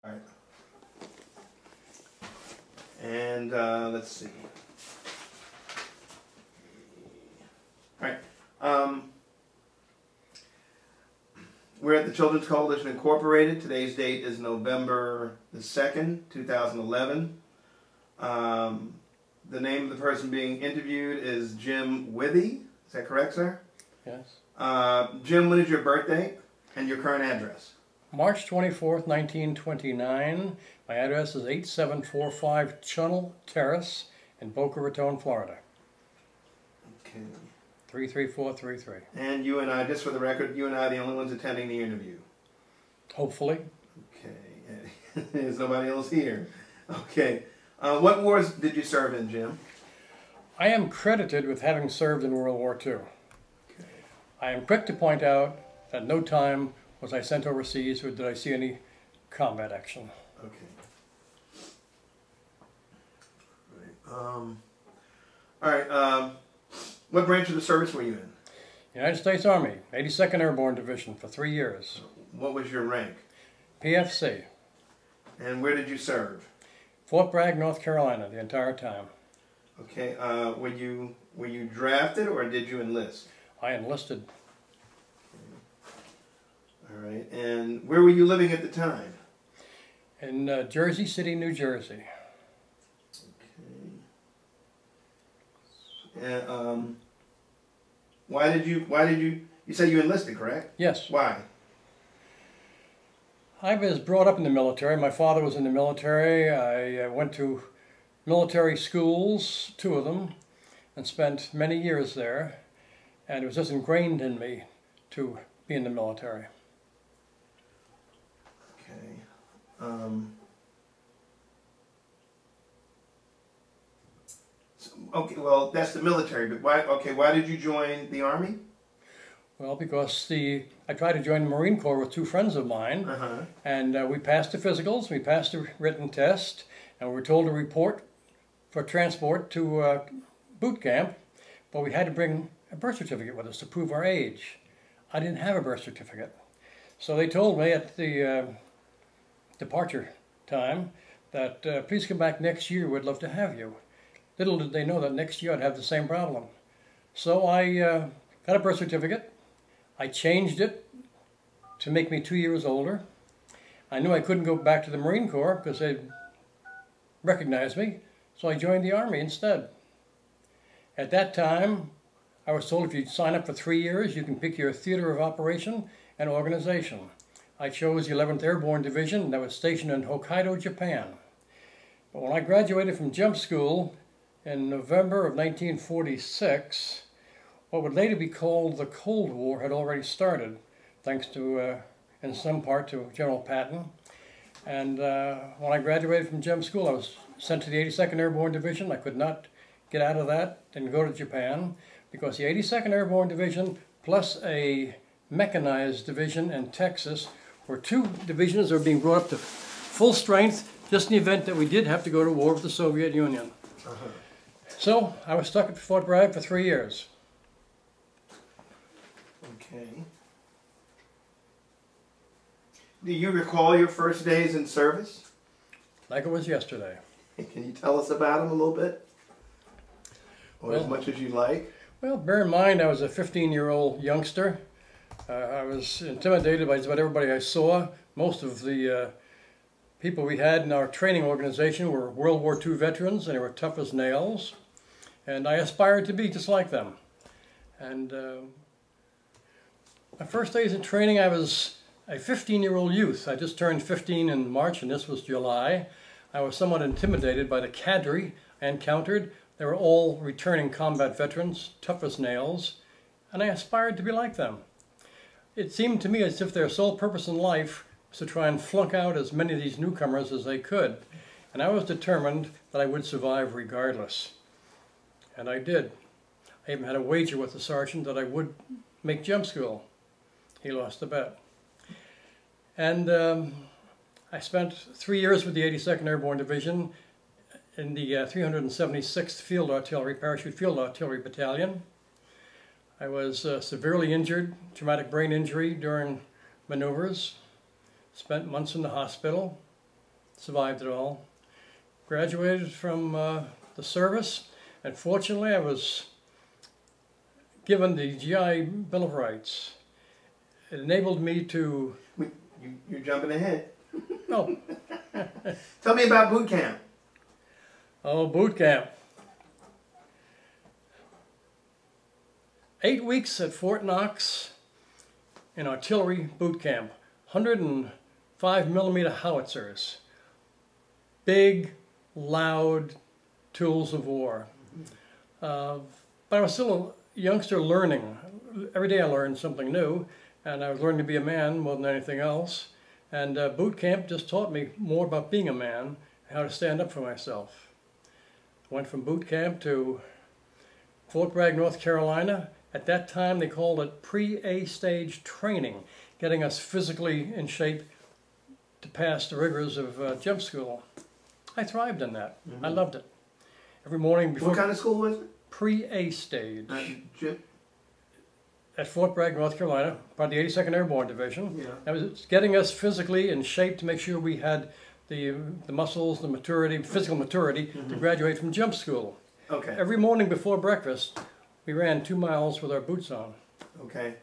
All right. And let's see. All right. We're at the Children's Coalition Incorporated. Today's date is November the 2nd, 2011. The name of the person being interviewed is Jim Withee. Is that correct, sir? Yes. Jim, when is your birthday and your current address? March 24th, 1929. My address is 8745 Chunnel Terrace in Boca Raton, Florida. Okay. 33433. And you and I, just for the record, you and I are the only ones attending the interview. Hopefully. Okay. There's nobody else here. Okay. What wars did you serve in, Jim? I am credited with having served in World War II. Okay. I am quick to point out that no time was I sent overseas or did I see any combat action. Okay. All right. What branch of the service were you in? United States Army, 82nd Airborne Division for 3 years. What was your rank? PFC. And where did you serve? Fort Bragg, North Carolina, the entire time. Okay. Were you drafted or did you enlist? I enlisted. All right. And where were you living at the time? In Jersey City, New Jersey. Okay. And why did you said you enlisted, correct? Yes. Why? I was brought up in the military. My father was in the military. I went to military schools, 2 of them, and spent many years there. And it was just ingrained in me to be in the military. Okay. Okay, well, that's the military, but why? Okay, why did you join the Army? Well, because I tried to join the Marine Corps with 2 friends of mine, and we passed the physicals, we passed the written test, and we were told to report for transport to boot camp, but we had to bring a birth certificate with us to prove our age. I didn't have a birth certificate. So they told me at the departure time that please come back next year, we'd love to have you. Little did they know that next year I'd have the same problem. So I got a birth certificate. I changed it to make me 2 years older. I knew I couldn't go back to the Marine Corps because they'd recognize me, so I joined the Army instead. At that time, I was told if you sign up for 3 years, you can pick your theater of operation and organization. I chose the 11th Airborne Division that was stationed in Hokkaido, Japan. But when I graduated from jump school in November of 1946, what would later be called the Cold War had already started, thanks to, in some part, to General Patton. And when I graduated from jump school, I was sent to the 82nd Airborne Division. I could not get out of that and go to Japan, because the 82nd Airborne Division plus a mechanized division in Texas were 2 divisions that were being brought up to full strength just in the event that we did have to go to war with the Soviet Union. So I was stuck at Fort Bragg for 3 years. Okay. Do you recall your first days in service? Like it was yesterday. Can you tell us about them a little bit? Or Well, as much as you like? Well, bear in mind I was a 15-year-old youngster. I was intimidated by just about everybody I saw. Most of the people we had in our training organization were World War II veterans, and they were tough as nails. And I aspired to be just like them. And my first days in training, I was a 15-year-old youth. I just turned 15 in March, and this was July. I was somewhat intimidated by the cadre I encountered. They were all returning combat veterans, tough as nails, and I aspired to be like them. It seemed to me as if their sole purpose in life was to try and flunk out as many of these newcomers as they could. And I was determined that I would survive regardless. And I did. I even had a wager with the sergeant that I would make jump school. He lost the bet. And I spent 3 years with the 82nd Airborne Division in the 376th Field Artillery, Parachute Field Artillery Battalion. I was severely injured, traumatic brain injury during maneuvers, spent months in the hospital, survived it all. Graduated from the service, and fortunately I was given the GI Bill of Rights. It enabled me to... You're jumping ahead. Oh. Tell me about boot camp. Oh, boot camp. 8 weeks at Fort Knox in artillery boot camp. 105mm howitzers. Big, loud tools of war. But I was still a youngster learning. Every day I learned something new, and I was learning to be a man more than anything else. And boot camp just taught me more about being a man, how to stand up for myself. Went from boot camp to Fort Bragg, North Carolina. At that time they called it pre-A stage training, getting us physically in shape to pass the rigors of jump school. I thrived in that. I loved it. Every morning before... What kind of school was it? Pre-A stage. Jim? At Fort Bragg, North Carolina, part of the 82nd Airborne Division. Yeah. That was getting us physically in shape to make sure we had the muscles, the maturity, physical maturity to graduate from jump school. Okay. Every morning before breakfast, we ran 2 miles with our boots on. Okay.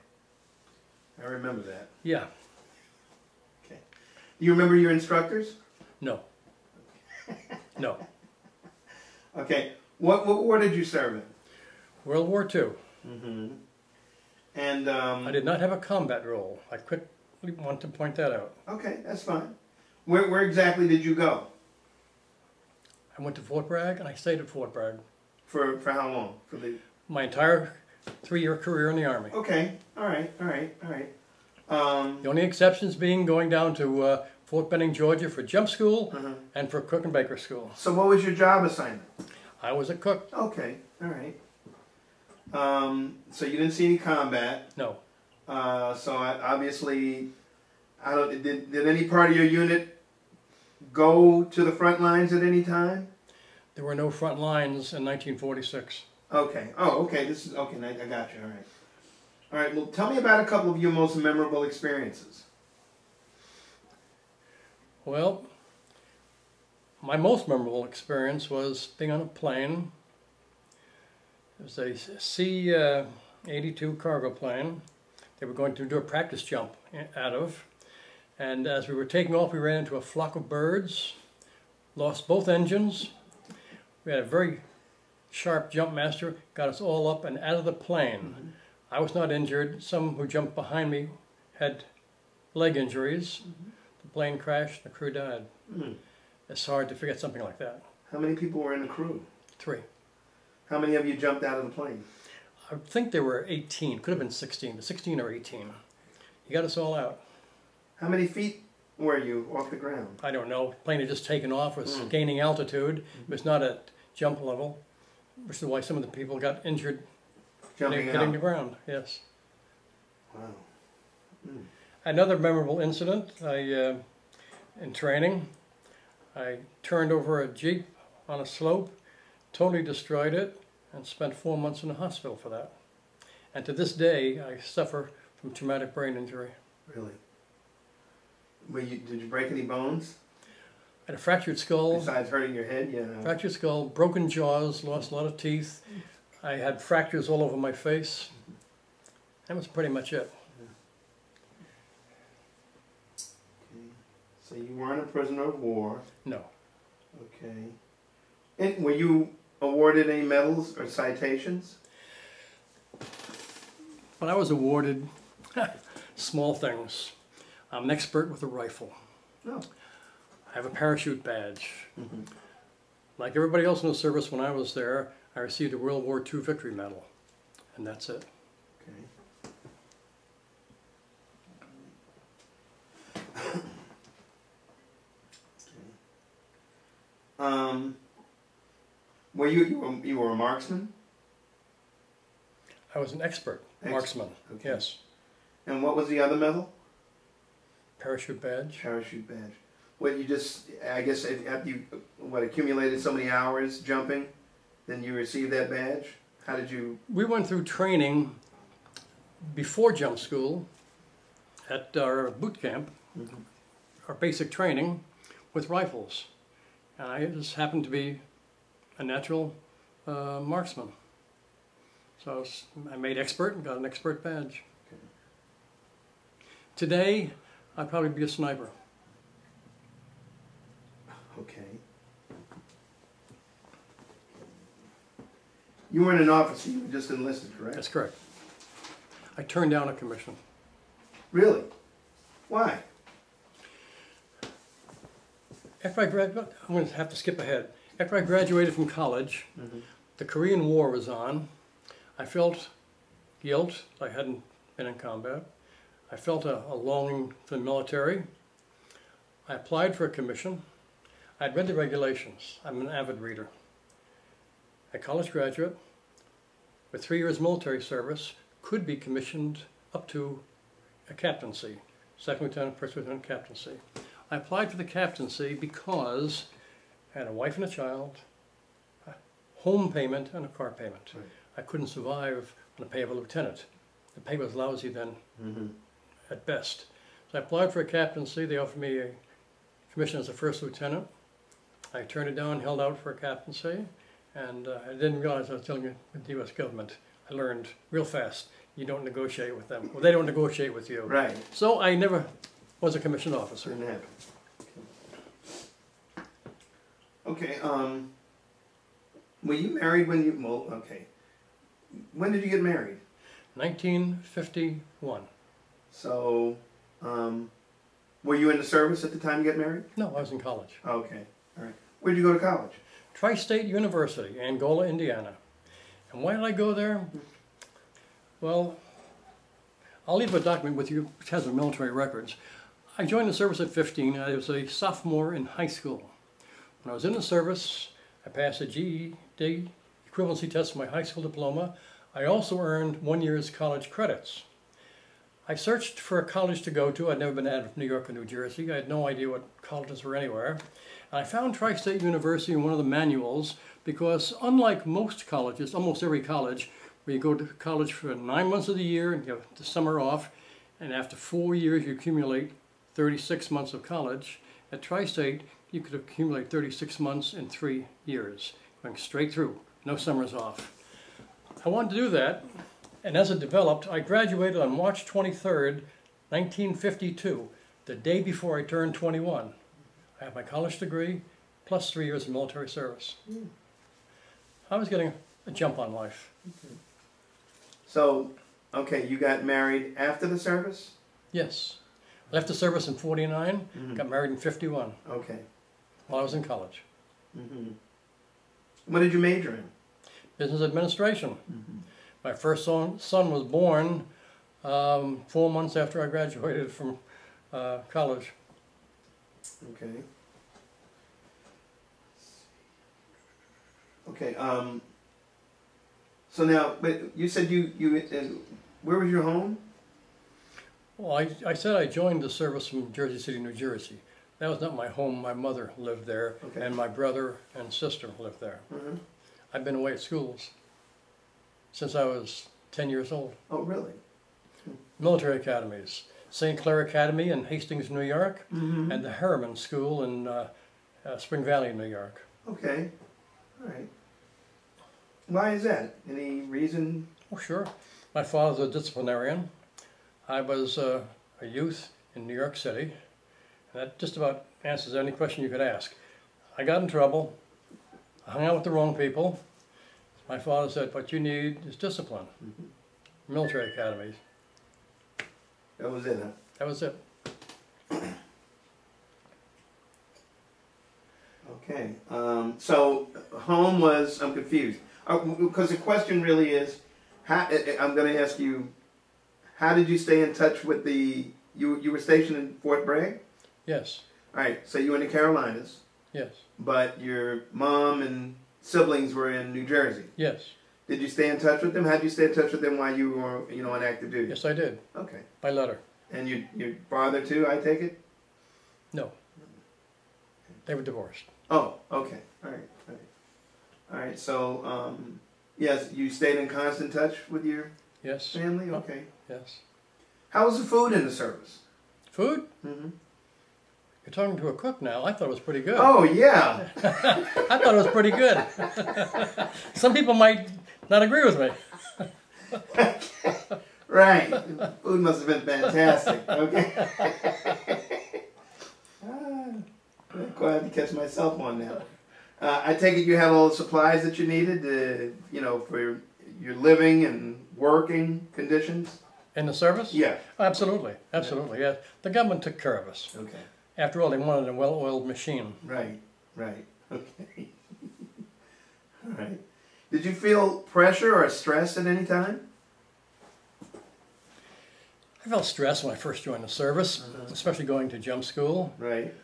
I remember that. Yeah. Okay. Do you remember your instructors? No. No. Okay. What war did you serve in? World War II. And I did not have a combat role. I quickly want to point that out. Okay, that's fine. Where exactly did you go? I went to Fort Bragg, and I stayed at Fort Bragg. For how long? For the... My entire 3-year career in the Army. Okay. All right. The only exceptions being going down to Fort Benning, Georgia for jump school and for cook and baker school. So what was your job assignment? I was a cook. Okay. All right. So you didn't see any combat. No. So obviously, did any part of your unit go to the front lines at any time? There were no front lines in 1946. Okay. Oh, okay. This is okay. I got you. All right. All right. Well, tell me about a couple of your most memorable experiences. Well, my most memorable experience was being on a plane. It was a C-82 cargo plane. They were going to do a practice jump out of. And as we were taking off, we ran into a flock of birds, lost both engines. We had a very sharp jump master, got us all up and out of the plane. I was not injured. Some who jumped behind me had leg injuries. The plane crashed, the crew died. It's hard to forget something like that. How many people were in the crew? 3. How many of you jumped out of the plane? I think there were 18. Could have been 16. 16 or 18. He got us all out. How many feet were you off the ground? I don't know. The plane had just taken off, was gaining altitude. It was not at jump level, which is why some of the people got injured hitting the ground. Yes. Wow. Another memorable incident, in training, I turned over a Jeep on a slope, totally destroyed it, and spent 4 months in the hospital for that. And to this day, I suffer from traumatic brain injury. Really? Did you break any bones? I had a fractured skull. Besides hurting your head, yeah. Fractured skull, broken jaws, lost a lot of teeth. I had fractures all over my face. That was pretty much it. Okay. So you weren't a prisoner of war? No. Okay. And were you awarded any medals or citations? When I was awarded, small things. I'm an expert with a rifle. Oh. I have a parachute badge. Like everybody else in the service when I was there, I received a World War II Victory Medal. And that's it. Okay. Were you were a marksman? I was an expert marksman, okay. Yes. And what was the other medal? Parachute badge. Parachute badge. What, you just, I guess, after you, accumulated so many hours jumping, then you received that badge? How did you... We went through training before jump school at our boot camp, our basic training. with rifles. And I just happened to be a natural marksman. So I made expert and got an expert badge. Today, I'd probably be a sniper. Okay. You weren't an officer, you were just enlisted, correct? That's correct. I turned down a commission. Really? Why? After I graduated, I'm going to have to skip ahead. After I graduated from college, the Korean War was on. I felt guilt. I hadn't been in combat. I felt a longing for the military. I applied for a commission. I'd read the regulations. I'm an avid reader. A college graduate with 3 years military service could be commissioned up to a captaincy, second lieutenant, first lieutenant captaincy. I applied for the captaincy because I had a wife and a child, a home payment, and a car payment. Right. I couldn't survive on the pay of a lieutenant. The pay was lousy then, at best. So I applied for a captaincy. They offered me a commission as a first lieutenant. I turned it down, held out for a captaincy, and I didn't realize I was dealing with the U.S. government. I learned real fast. You don't negotiate with them. Well, they don't negotiate with you. Right. So I never was a commissioned officer. Didn't happen. Okay, were you married when you, well, okay. When did you get married? 1951. So, were you in the service at the time you got married? No, I was in college. Okay, all right. Where'd you go to college? Tri-State University, Angola, Indiana. And why did I go there? Well, I'll leave a document with you which has the military records. I joined the service at 15. I was a sophomore in high school. When I was in the service, I passed a GED equivalency test for my high school diploma. I also earned 1 year's college credits. I searched for a college to go to. I'd never been out of New York or New Jersey. I had no idea what colleges were anywhere. And I found Tri-State University in one of the manuals because unlike most colleges, almost every college, where you go to college for 9 months of the year and you have the summer off, and after 4 years you accumulate 36 months of college, at Tri-State you could accumulate 36 months in 3 years, going straight through, no summers off. I wanted to do that, and as it developed, I graduated on March 23rd, 1952, the day before I turned 21. I have my college degree, plus 3 years of military service. I was getting a jump on life. So, okay, you got married after the service? Yes. Left the service in 49, got married in 51. Okay. While I was in college. What did you major in? Business administration. My first son was born 4 months after I graduated from college. Okay. Okay. So now, but you said where was your home? Well, I said I joined the service from Jersey City, New Jersey. That was not my home. My mother lived there, and my brother and sister lived there. I've been away at schools since I was 10 years old. Oh, really? Military academies. St. Clair Academy in Hastings, New York, and the Harriman School in Spring Valley, New York. Okay. All right. Why is that? Any reason? Oh, sure. My father's a disciplinarian. I was a youth in New York City. And that just about answers any question you could ask. I got in trouble. I hung out with the wrong people. My father said, what you need is discipline. Military academies. That was it, huh? That was it. Okay. So home was, I'm confused. Because the question really is, I'm going to ask you, how did you stay in touch with you were stationed in Fort Bragg? Yes. All right, so you were in the Carolinas. Yes. But your mom and siblings were in New Jersey. Yes. Did you stay in touch with them? How did you stay in touch with them while you were, on active duty? Yes, I did. Okay. By letter. And your father too, I take it? No. They were divorced. Oh, okay. All right. All right. All right. So, yes, you stayed in constant touch with your family? Okay. Yes. How was the food in the service? Food? You're talking to a cook now. I thought it was pretty good. Oh, yeah. I thought it was pretty good. Some people might not agree with me. Right. Food must have been fantastic. Okay. I'm glad to catch myself on that. I take it you had all the supplies that you needed, you know, for your living and working conditions? In the service? Yeah. Absolutely. Absolutely, yeah. The government took care of us. Okay. After all, they wanted a well-oiled machine. Right, right. Okay. All right. Did you feel pressure or stress at any time? I felt stressed when I first joined the service, especially going to jump school. Right.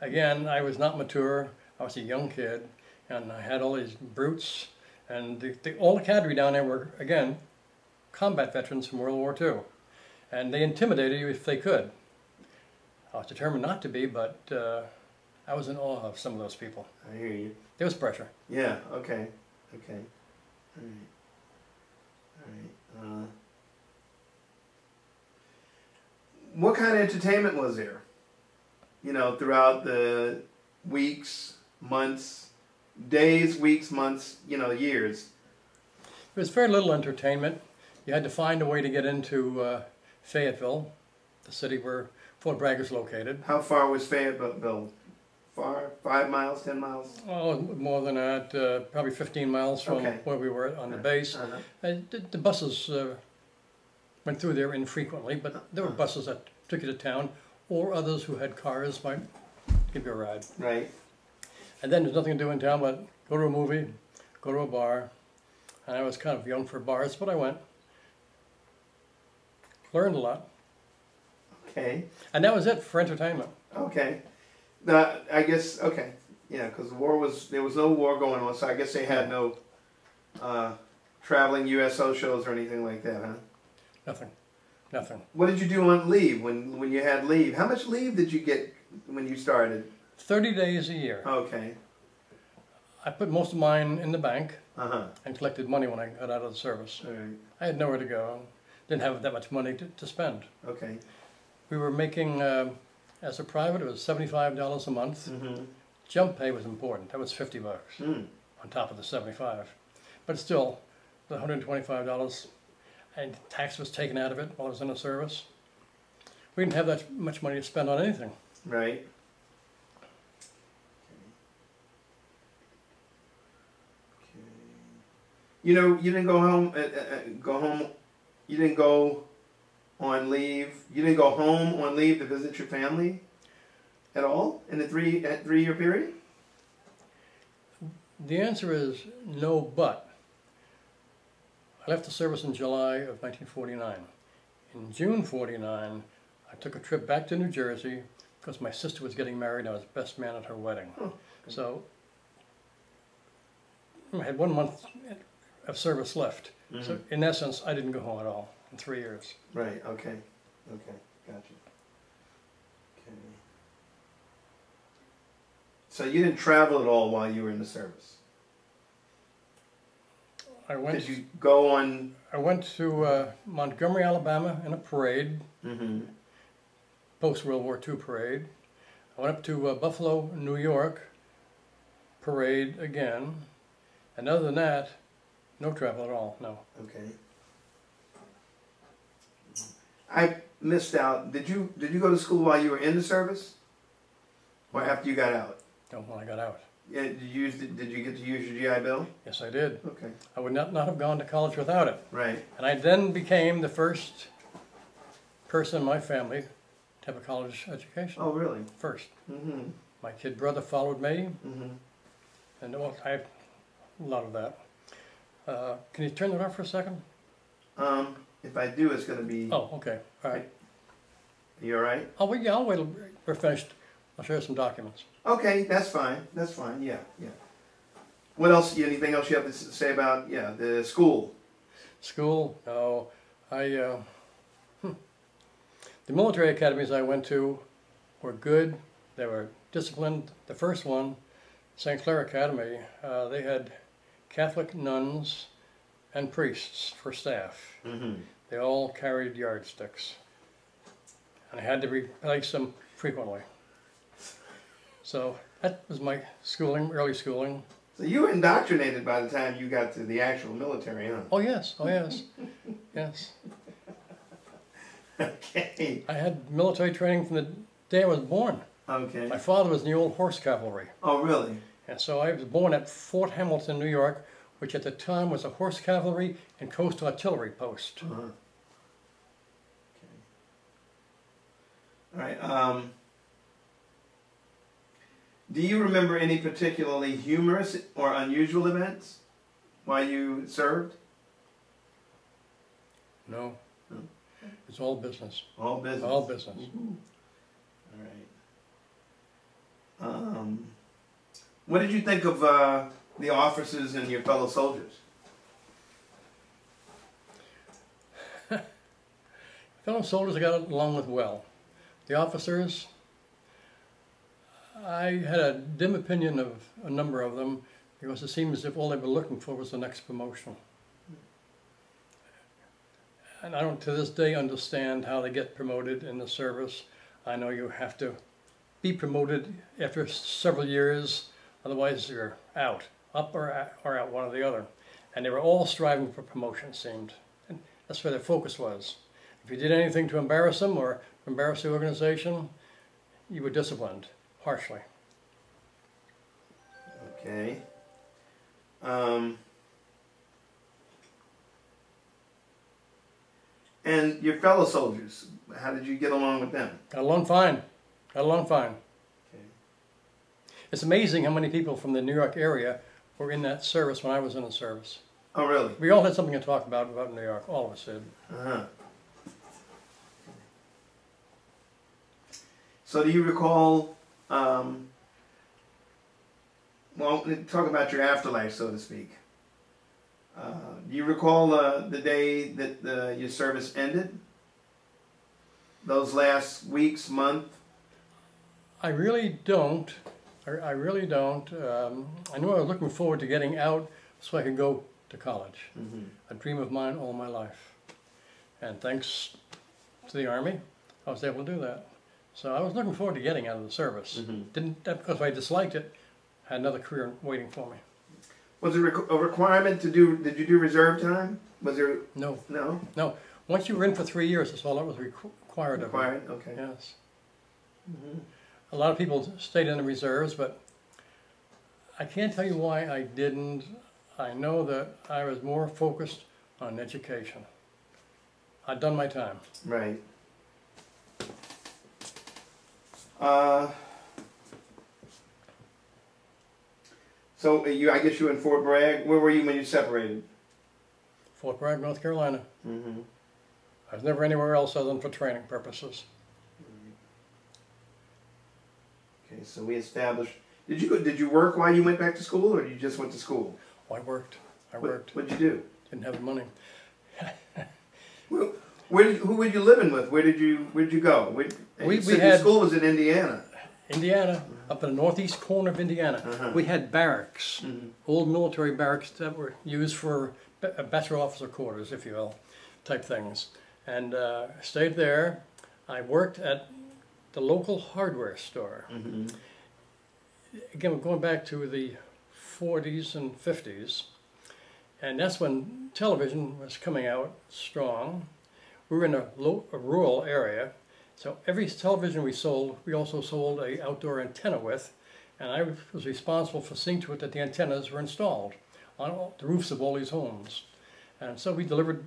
Again, I was not mature. I was a young kid, and I had all these brutes. And all the cadre down there were, again, combat veterans from World War II. And they intimidated you if they could. I was determined not to be, but I was in awe of some of those people. I hear you. There was pressure. Yeah, okay. Okay. All right. All right. What kind of entertainment was there? You know, throughout the weeks, months, days, weeks, months, you know, years. There was very little entertainment. You had to find a way to get into Fayetteville, the city where Fort Bragg is located. How far was Fayetteville? Far? 5 miles, 10 miles? Oh, more than that, probably 15 miles from where we were on the base. The buses went through there infrequently, but there were buses that took you to town, or others who had cars might give you a ride. Right. And then there's nothing to do in town but go to a movie, go to a bar. And I was kind of young for bars, but I went. Learned a lot. Okay. And that was it for entertainment. Okay. I guess, okay. Yeah, because there was no war going on, so I guess they had no traveling USO shows or anything like that, huh? Nothing. Nothing. What did you do on leave, when you had leave? How much leave did you get when you started? 30 days a year. Okay. I put most of mine in the bank and collected money when I got out of the service. All right. I had nowhere to go. Didn't have that much money to spend. Okay. We were making, as a private, it was $75 a month. Jump pay was important. That was $50 on top of the 75. But still, the $125, and tax was taken out of it while I was in the service. We didn't have that much money to spend on anything. Right. You know, you didn't go home. You didn't go on leave. You didn't go home on leave to visit your family at all in the 3-year period. The answer is no, but I left the service in July of 1949. In June '49, I took a trip back to New Jersey because my sister was getting married and I was best man at her wedding. So I had 1 month of service left. So in essence, I didn't go home at all in 3 years. Right, okay. Okay, gotcha. Okay. So you didn't travel at all while you were in the service? Did you go on? I went to Montgomery, Alabama in a parade, post-World War II parade. I went up to Buffalo, New York, parade again. And other than that, no travel at all, no. Okay. I missed out. Did you go to school while you were in the service? Or after you got out? No, when I got out. Yeah, did you get to use your GI Bill? Yes, I did. Okay. I would not have gone to college without it. Right. And I then became the first person in my family to have a college education. Oh, really? First. My kid brother followed me. And well, I have a lot of that. Can you turn that off for a second? If I do, it's going to be... Oh, okay. All right. You all right? I'll wait till we're finished. I'll show you some documents. Okay, that's fine. That's fine. Yeah, yeah. What else? Anything else you have to say about the school? School? No. The military academies I went to were good. They were disciplined. The first one, St. Clair Academy, they had Catholic nuns and priests for staff. They all carried yardsticks. And I had to replace them frequently. So that was my schooling, early schooling. So you were indoctrinated by the time you got to the actual military, huh? Oh yes, oh yes, yes. Okay. I had military training from the day I was born. Okay. My father was in the old horse cavalry. Oh, really? And so I was born at Fort Hamilton, New York, which at the time was a horse cavalry and coastal artillery post. Uh-huh. Okay. All right. Do you remember any particularly humorous or unusual events while you served? No. No? It's all business. All business. All business. Mm-hmm. All right. What did you think of the officers and your fellow soldiers? Fellow soldiers I got along with well. The officers, I had a dim opinion of a number of them because it seemed as if all they were looking for was the next promotion. And I don't to this day understand how they get promoted in the service. I know you have to be promoted after several years, otherwise you're out, up or out, one or the other. And they were all striving for promotion, it seemed. And that's where their focus was. If you did anything to embarrass them or embarrass the organization, you were disciplined harshly. Okay. And your fellow soldiers, how did you get along with them? Got along fine. Got along fine. Okay. It's amazing how many people from the New York area were in that service when I was in the service. Oh, really? We all had something to talk about New York. All of us did. Uh-huh. So do you recall, well, talk about your afterlife, so to speak. Do you recall the day that your service ended? Those last weeks, month? I really don't. I really don't. I knew I was looking forward to getting out so I could go to college. Mm-hmm. A dream of mine all my life. And thanks to the Army, I was able to do that. So I was looking forward to getting out of the service. Mm-hmm. Didn't that because I disliked it, had another career waiting for me. Was there a requirement to do, did you do reserve time? Was there? No. No? No. Once you were in for 3 years, that's all that was required of you. Required, okay. Yes. Mm-hmm. A lot of people stayed in the reserves, but I can't tell you why I didn't. I know that I was more focused on education. I'd done my time. Right. So I guess you were in Fort Bragg. Where were you when you separated? Fort Bragg, North Carolina. Mm-hmm. I was never anywhere else other than for training purposes. Okay, so we established. Did you work while you went back to school, or you just went to school? Oh, I worked. What'd you do? Didn't have the money. Well, who were you living with? Where'd you go? We your had school was in Indiana. Indiana, up in the northeast corner of Indiana. Uh-huh. We had barracks, Mm-hmm. old military barracks that were used for bachelor officer quarters, if you will, type things. And I stayed there. I worked at the local hardware store. Mm-hmm. Again, we're going back to the 40s and 50s. And that's when television was coming out strong. We were in a rural area. So every television we sold, we also sold an outdoor antenna with, and I was responsible for seeing to it that the antennas were installed on the roofs of all these homes. And so we delivered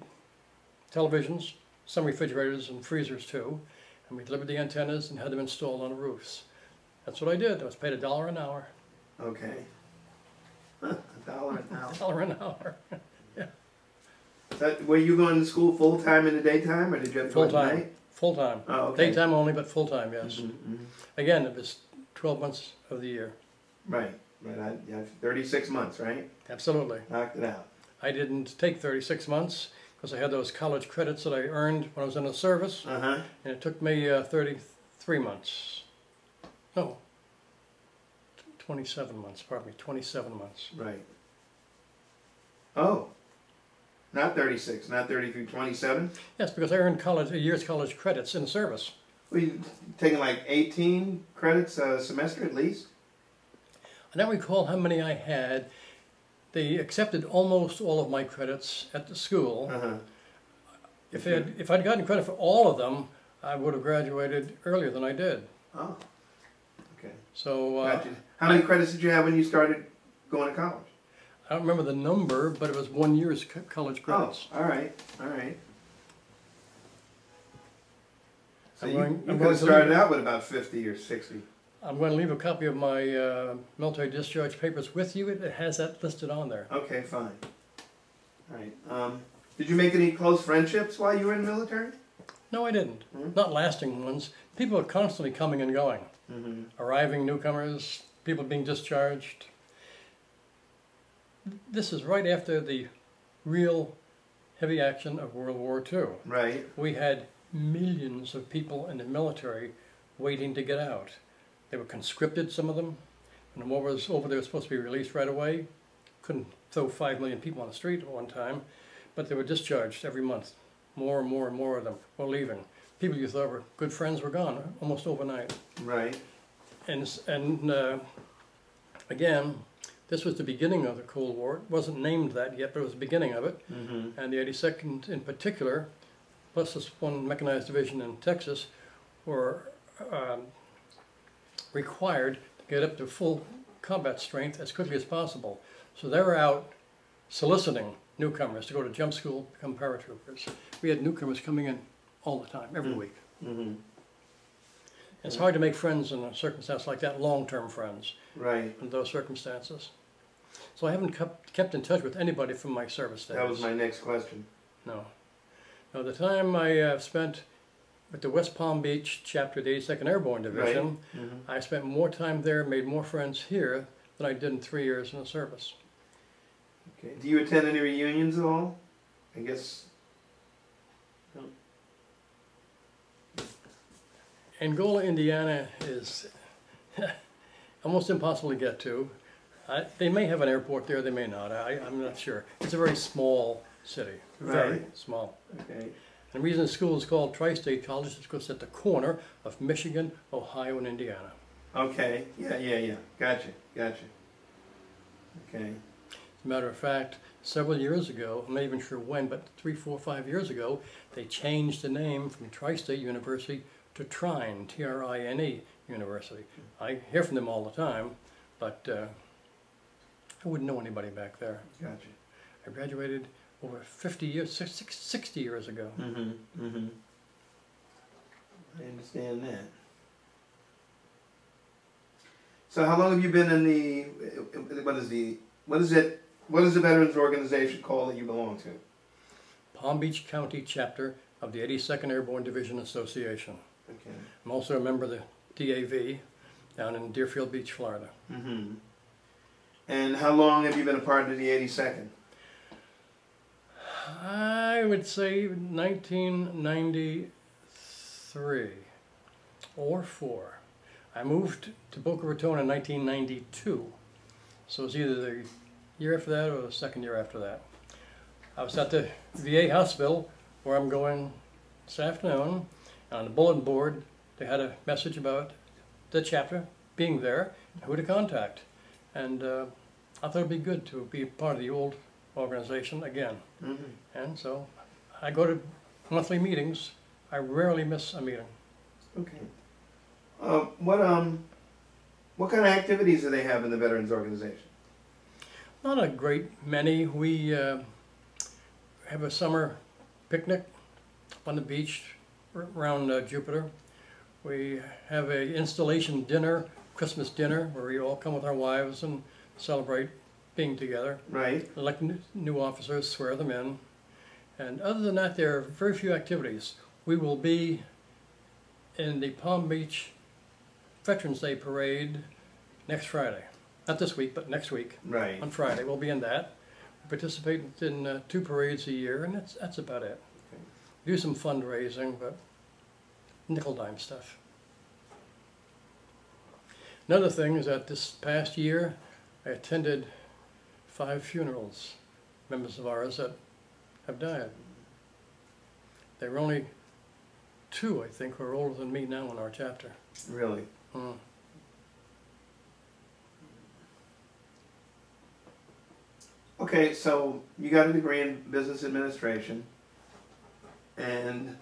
televisions, some refrigerators and freezers too, and we delivered the antennas and had them installed on the roofs. That's what I did. I was paid $1 an hour. Okay. $1 an hour. $1 an hour. Yeah. Were you going to school full time in the daytime, or did you have to go at Full-time. night? Full-time. Oh, okay. Daytime only, but full-time, yes. Mm-hmm, mm-hmm. Again, it was 12 months of the year. Right. Right. I 36 months, right? Absolutely. Knocked it out. I didn't take 36 months because I had those college credits that I earned when I was in the service, Uh-huh. and it took me 33 months. No, 27 months, pardon me, 27 months. Right. Oh. Not 36, not 33, 27? Yes, because I earned a year's college credits in the service. Were you taking like 18 credits a semester at least? I don't recall how many I had. They accepted almost all of my credits at the school. If I'd gotten credit for all of them, I would have graduated earlier than I did. Oh, okay. So, gotcha. How many credits did you have when you started going to college? I don't remember the number, but it was 1 year's college credits. Oh, all right, all right. So you could I'm have started out with about 50 or 60. I'm going to leave a copy of my military discharge papers with you. It has that listed on there. Okay, fine. All right. Did you make any close friendships while you were in the military? No, I didn't. Not lasting ones. People are constantly coming and going. Arriving newcomers, people being discharged. This is right after the real heavy action of World War II. Right. We had millions of people in the military waiting to get out. They were conscripted, some of them. When the war was over, they were supposed to be released right away. Couldn't throw 5 million people on the street at one time, but they were discharged every month. More and more and more of them were leaving. People you thought were good friends were gone almost overnight. Right. And again, this was the beginning of the Cold War. It wasn't named that yet, but it was the beginning of it. And the 82nd in particular, plus this one mechanized division in Texas, were required to get up to full combat strength as quickly as possible. So they were out soliciting newcomers to go to jump school, become paratroopers. We had newcomers coming in all the time, every week. It's hard to make friends in a circumstance like that, long-term friends, right, in those circumstances. So I haven't kept in touch with anybody from my service days. That was my next question. No. Now, the time I spent with the West Palm Beach chapter of the 82nd Airborne Division, I spent more time there, made more friends here than I did in 3 years in the service. Okay. Do you attend any reunions at all? I guess. No. Angola, Indiana is almost impossible to get to. They may have an airport there, they may not. I'm not sure. It's a very small city, very small. Okay. And the reason the school is called Tri-State College is because it's at the corner of Michigan, Ohio, and Indiana. Okay. Yeah. Gotcha. Okay. As a matter of fact, several years ago, I'm not even sure when, but 3, 4, 5 years ago, they changed the name from Tri-State University to Trine, T-R-I-N-E University. I hear from them all the time, but I wouldn't know anybody back there. Gotcha. I graduated over 50 years, 60 years ago. I understand that. So how long have you been in the, what is the Veterans Organization called that you belong to? Palm Beach County chapter of the 82nd Airborne Division Association. Okay. I'm also a member of the DAV down in Deerfield Beach, Florida. And how long have you been a part of the 82nd? I would say 1993 or 4. I moved to Boca Raton in 1992, so it was either the year after that or the second year after that. I was at the VA hospital where I'm going this afternoon. On the bulletin board, they had a message about the chapter being there, who to contact. And I thought it'd be good to be part of the old organization again. And so I go to monthly meetings. I rarely miss a meeting. Okay. What kind of activities do they have in the Veterans Organization? Not a great many. We have a summer picnic on the beach around Jupiter. We have an installation dinner, Christmas dinner, where we all come with our wives and celebrate being together. Right. Elect new officers, swear them in. And other than that, there are very few activities. We will be in the Palm Beach Veterans Day Parade next Friday. Not this week, but next week. Right. On Friday, we'll be in that. We participate in 2 parades a year, and that's about it. Okay. Do some fundraising, but nickel-dime stuff. Another thing is that this past year, I attended 5 funerals, members of ours that have died. They were only two, I think, who are older than me now in our chapter. Really? Mm. Okay, so you got a degree in business administration, and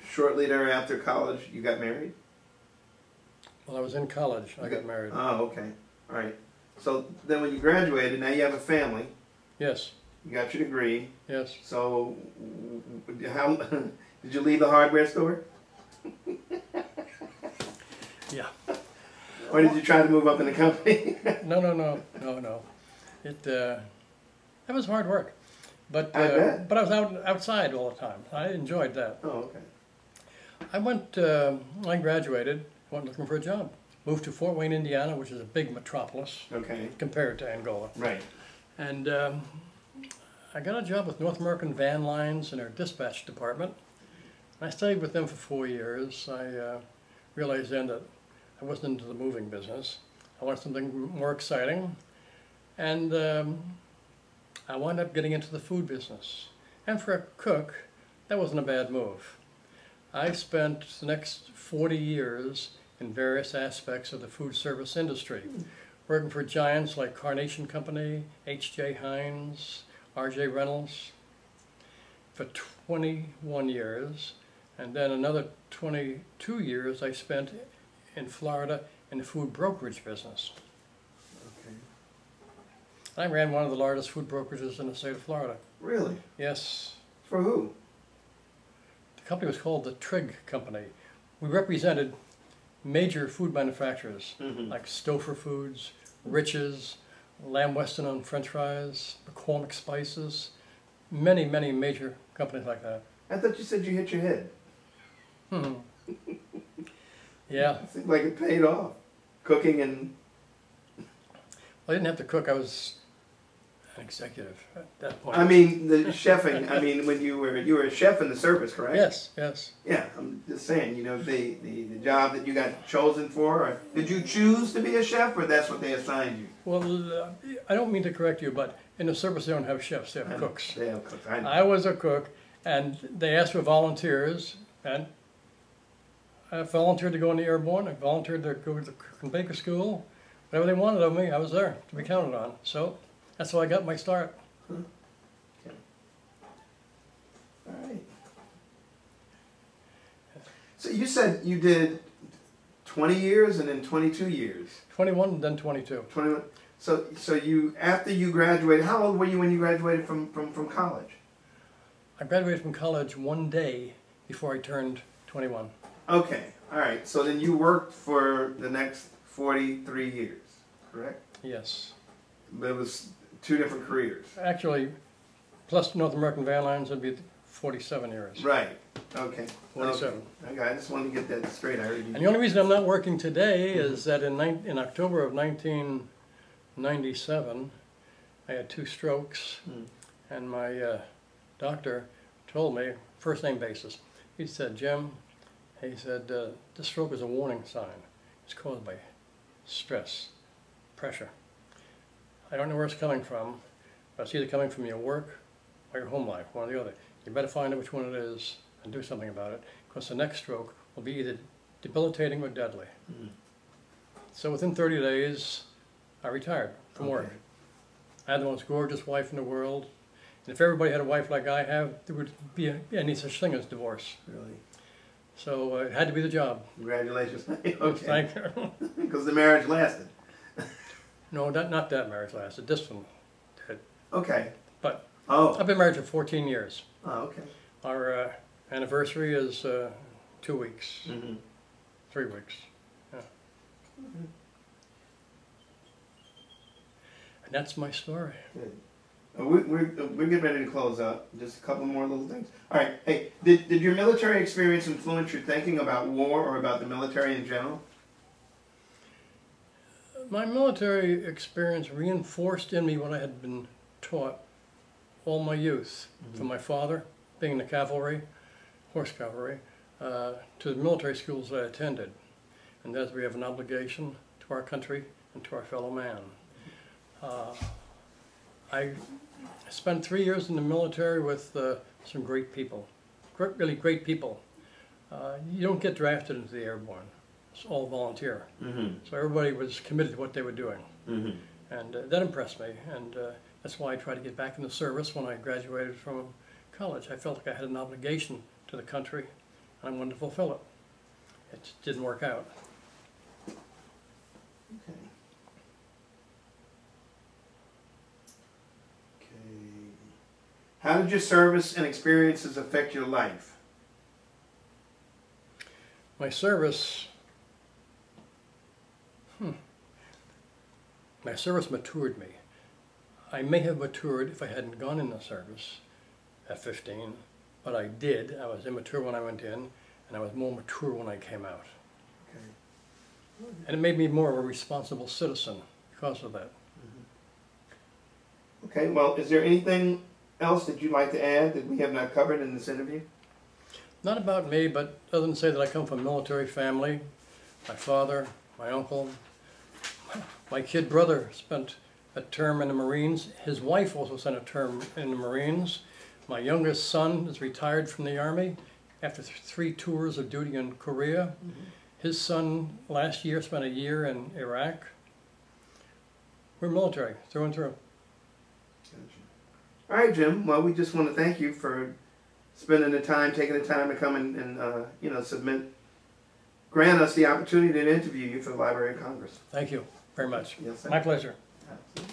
shortly thereafter college, you got married? Well, I was in college. I got married. Oh, okay. All right. So then when you graduated, now you have a family. Yes. You got your degree. Yes. So how did you leave the hardware store? Yeah. Or did you try to move up in the company? No. It was hard work, but I bet. but I was outside all the time. I enjoyed that. Oh, okay. I graduated, went looking for a job, moved to Fort Wayne, Indiana, which is a big metropolis Okay. compared to Angola, Right. and I got a job with North American Van Lines in their dispatch department. I stayed with them for 4 years. I realized then that I wasn't into the moving business. I wanted something more exciting. And I wound up getting into the food business. And for a cook, that wasn't a bad move. I spent the next 40 years in various aspects of the food service industry, working for giants like Carnation Company, H.J. Heinz, R.J. Reynolds, for 21 years. And then another 22 years I spent in Florida in the food brokerage business. Okay. I ran one of the largest food brokerages in the state of Florida. Really? Yes. For who? The company was called the Trigg Company. We represented major food manufacturers like Stouffer Foods, Rich's, Lamb Weston on French fries, McCormick Spices, many major companies like that. I thought you said you hit your head. Yeah. It seemed like it paid off. Cooking and... Well, I didn't have to cook. I was an executive at that point. I mean, the chefing, I mean, when you were a chef in the service, correct? Yes, yes. Yeah, I'm just saying, you know, the job that you got chosen for, or did you choose to be a chef, or that's what they assigned you? Well, I don't mean to correct you, but in the service they don't have chefs, they have cooks. They have cooks, I know. I was a cook, and they asked for volunteers, and I volunteered to go in the airborne, I volunteered to go to the cook and baker school. Whatever they wanted of me, I was there to be counted on. So that's how I got my start. Huh. Okay. All right. So you said you did 20 years and then 22 years. 21 and then 22. 21. So you, after you graduated, how old were you when you graduated from college? I graduated from college one day before I turned 21. Okay, all right. So then you worked for the next 43 years, correct? Yes. But it was two different careers. Actually, plus North American Van Lines, it'd be 47 years. Right. Okay. 47. Okay. I just wanted to get that straight. I heard you. And the only reason I'm not working today is that in October of 1997, I had 2 strokes, and my doctor told me, first name basis, he said, Jim, he said, this stroke is a warning sign. It's caused by stress, pressure. I don't know where it's coming from, but it's either coming from your work or your home life, one or the other. You better find out which one it is and do something about it, because the next stroke will be either debilitating or deadly. So within 30 days, I retired from work. I had the most gorgeous wife in the world, and if everybody had a wife like I have, there would be any such thing as divorce. Really? So it had to be the job. Congratulations. Okay. Thank you. Because the marriage lasted. No, not that marriage lasted. This one did. Okay. But Oh. I've been married for 14 years. Oh, okay. Our anniversary is 2 weeks, 3 weeks. Yeah. And that's my story. Good. We're getting ready to close up. Just a couple more little things. All right. Hey, did your military experience influence your thinking about war or about the military in general? My military experience reinforced in me what I had been taught all my youth, from my father, being in the cavalry, horse cavalry, to the military schools that I attended. And that we have an obligation to our country and to our fellow man. I spent 3 years in the military with some great people. really great people. You don't get drafted into the airborne. It's all volunteer. So everybody was committed to what they were doing. And that impressed me. And that's why I tried to get back in the service when I graduated from college. I felt like I had an obligation to the country, and I wanted to fulfill it. It just didn't work out. Okay. How did your service and experiences affect your life? My service, my service matured me. I may have matured if I hadn't gone in the service at 15, but I did. I was immature when I went in, and I was more mature when I came out. Okay. And it made me more of a responsible citizen because of that. Okay, well, is there anything else that you'd like to add that we have not covered in this interview? Not about me, but other than say that I come from a military family. My father, my uncle, my kid brother spent a term in the Marines. His wife also spent a term in the Marines. My youngest son is retired from the Army after 3 tours of duty in Korea. His son last year spent a year in Iraq. We're military, through and through. All right, Jim. Well, we just want to thank you for spending the time, taking the time to come and you know, grant us the opportunity to interview you for the Library of Congress. Thank you very much. Yes, sir. My pleasure. Absolutely.